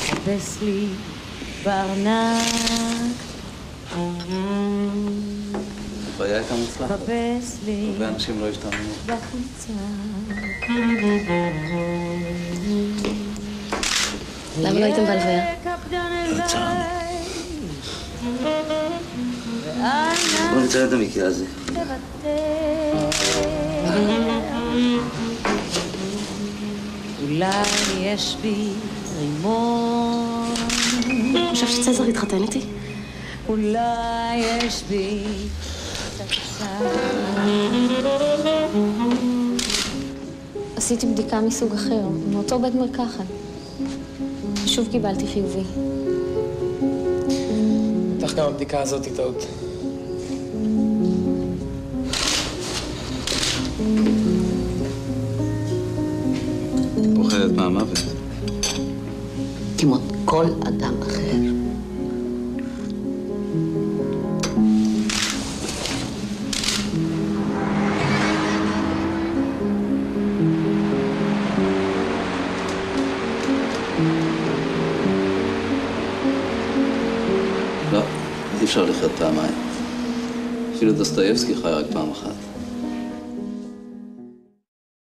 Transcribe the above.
חפש לי ברנק, החוויה הייתה מוצלחת. חפש לי הרבה אנשים לא השתעממו. בחוצה. למה לא הייתם בהלוויה? רצה. בוא נצייר את המקרה הזה. אולי יש בי רימון, אתה חושב שצזר התחתן איתי? אולי יש בי פצצה. עשיתי בדיקה מסוג אחר, מאותו בית מרקחת. שוב קיבלתי חיובי. בטח גם הבדיקה הזאת היא טעות. פוחדת מהמוות. כמו כל אדם אחר. לא, אי אפשר לחיות פעמיים. אפילו דוסטויבסקי חי רק פעם אחת.